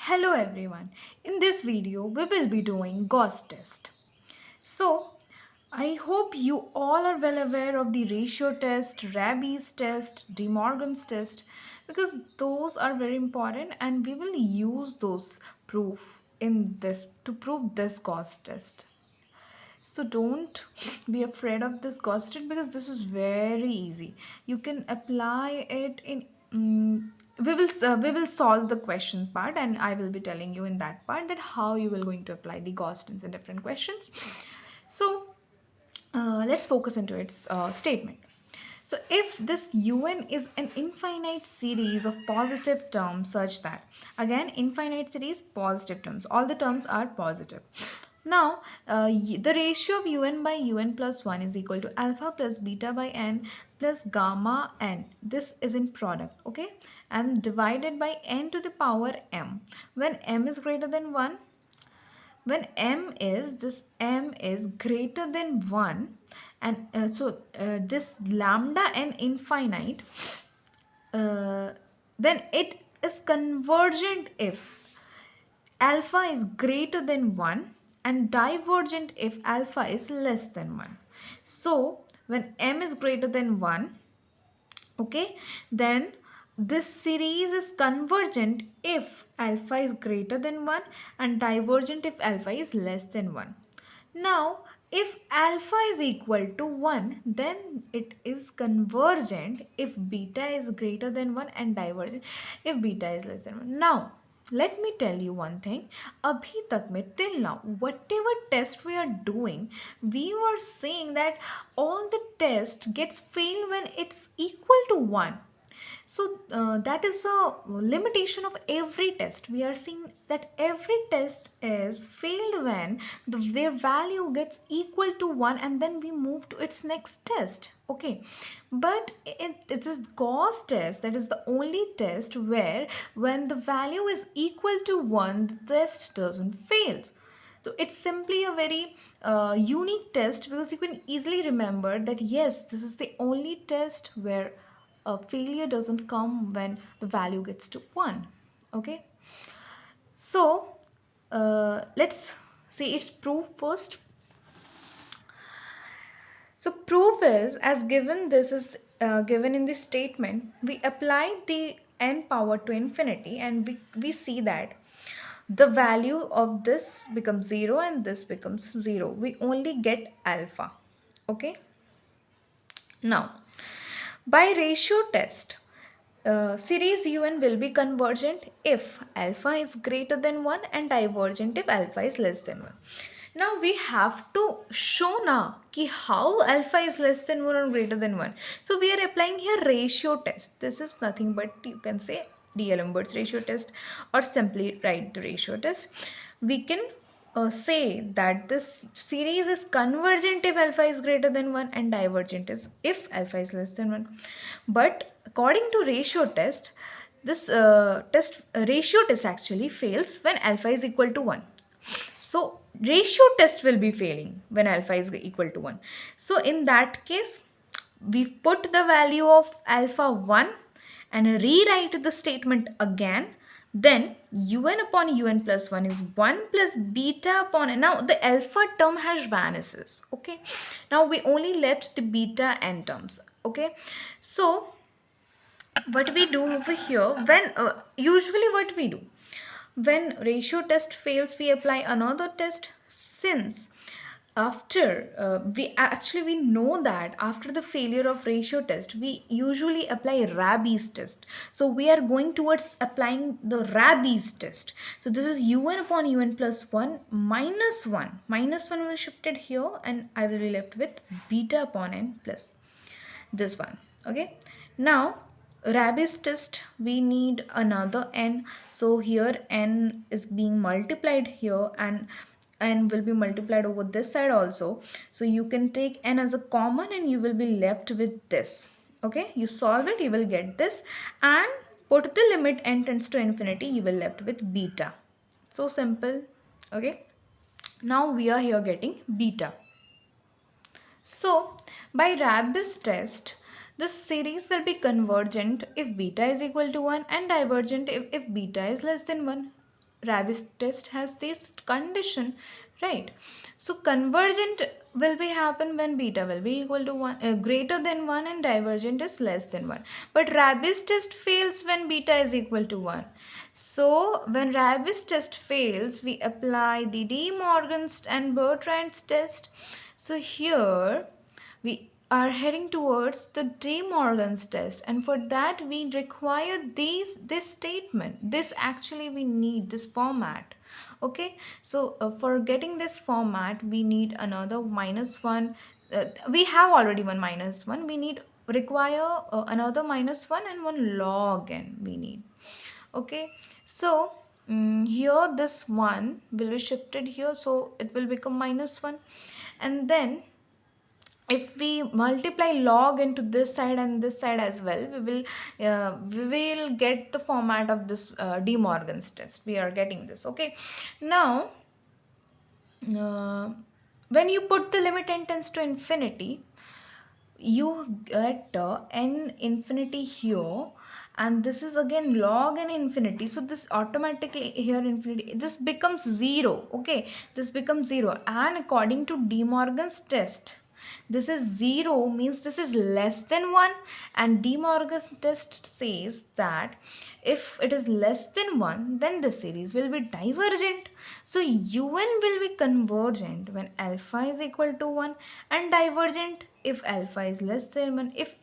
Hello everyone. In this video we will be doing Gauss test. So I hope you all are well aware of the ratio test, Rabi's test, De Morgan's test because those are very important and we will use those proof in this to prove this Gauss test. So don't be afraid of this Gauss test because this is very easy. You can apply it in. We will solve the question part, and I will be telling you in that part that how you will going to apply the Gauss test in different questions. So let's focus into its statement. So if this un is an infinite series of positive terms such that, again, infinite series, positive terms, all the terms are positive. Now, the ratio of un by un plus 1 is equal to alpha plus beta by n plus gamma n. This is in product, okay? And divided by n to the power m. When m is greater than 1, when this m is greater than 1, and this lambda n infinite, then it is convergent if alpha is greater than 1 and divergent if alpha is less than 1. So when m is greater than 1, okay, then this series is convergent if alpha is greater than 1 and divergent if alpha is less than 1. Now, if alpha is equal to 1, then it is convergent if beta is greater than 1 and divergent if beta is less than 1. Now, let me tell you one thing. Abhi tak mein, till now, whatever test we are doing, we were saying that all the test gets failed when it's equal to 1. So that is a limitation of every test. We are seeing that every test is failed when their value gets equal to 1 and then we move to its next test. Okay, but it is Gauss test that is the only test where when the value is equal to 1, the test doesn't fail. So it's simply a very unique test because you can easily remember that yes, this is the only test where a failure doesn't come when the value gets to 1. Okay, so let's see its proof first. So proof is as given. This is given in the statement. We apply the n power to infinity and we see that the value of this becomes 0 and this becomes 0. We only get alpha. Okay, now by ratio test, series un will be convergent if alpha is greater than 1 and divergent if alpha is less than 1. Now we have to show now ki how alpha is less than 1 or greater than 1. So we are applying here ratio test. This is nothing but you can say D'Alembert's ratio test or simply write the ratio test. We can say that this series is convergent if alpha is greater than 1 and divergent is if alpha is less than 1. But according to ratio test, this ratio test actually fails when alpha is equal to 1. So ratio test will be failing when alpha is equal to 1. So in that case, we put the value of alpha 1 and rewrite the statement again. Then un upon un plus 1 is 1 plus beta upon n. Now the alpha term has vanishes. Okay, now we only left the beta n terms. Okay, so what we do over here, when usually what we do when ratio test fails, we apply another test. Since after we know that after the failure of ratio test we usually apply Rabi's test, so we are going towards applying the Rabi's test. So this is un upon un plus 1 minus 1 will be shifted here and I will be left with beta upon n plus this one. Okay, now Rabi's test we need another n, so here n is being multiplied here and n will be multiplied over this side also. So you can take n as a common and you will be left with this. Okay, you solve it, you will get this and put the limit n tends to infinity, you will left with beta. So simple. Okay, now we are here getting beta. So by Rabi's test, this series will be convergent if beta is equal to 1 and divergent if beta is less than 1. Rabbit test has this condition, right? So convergent will be happen when beta will be equal to 1, greater than 1, and divergent is less than 1. But Rabbit's test fails when beta is equal to 1. So when Rabbit's test fails, we apply the De Morgan's and Bertrand's test. So here we are heading towards the De Morgan's test, and for that we require this statement. This actually we need this format. Okay, so for getting this format we need another -1. We have already one -1. We need require another -1 and one log n we need. Okay, so here this 1 will be shifted here, so it will become -1. And then if we multiply log into this side and this side as well, we will get the format of this De Morgan's test. We are getting this. Okay, now uh, when you put the limit n tends to infinity, you get n infinity here, and this is again log n infinity, so this automatically here infinity, this becomes 0. Okay, this becomes 0, and according to De Morgan's test, this is 0 means this is less than 1, and De Morgan's test says that if it is less than 1, then the series will be divergent. So un will be convergent when alpha is equal to 1, and divergent if alpha is less than 1. If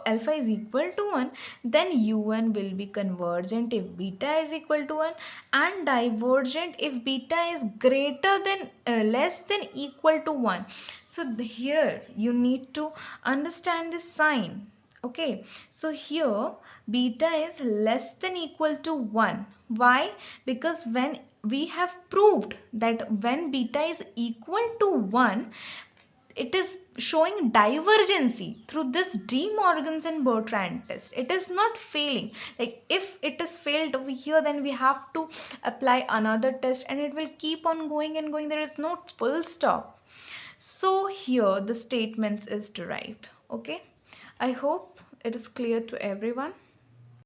alpha is equal to 1, then un will be convergent if beta is equal to 1, and divergent if beta is greater than less than equal to 1. So here you need to understand this sign. Okay, so here beta is less than equal to 1. Why? Because when we have proved that when beta is equal to 1, it is showing divergency through this De Morgan's and Bertrand test. It is not failing. Like if it is failed over here, then we have to apply another test, and it will keep on going and going. There is no full stop. So here the statements is derived. Okay, I hope it is clear to everyone.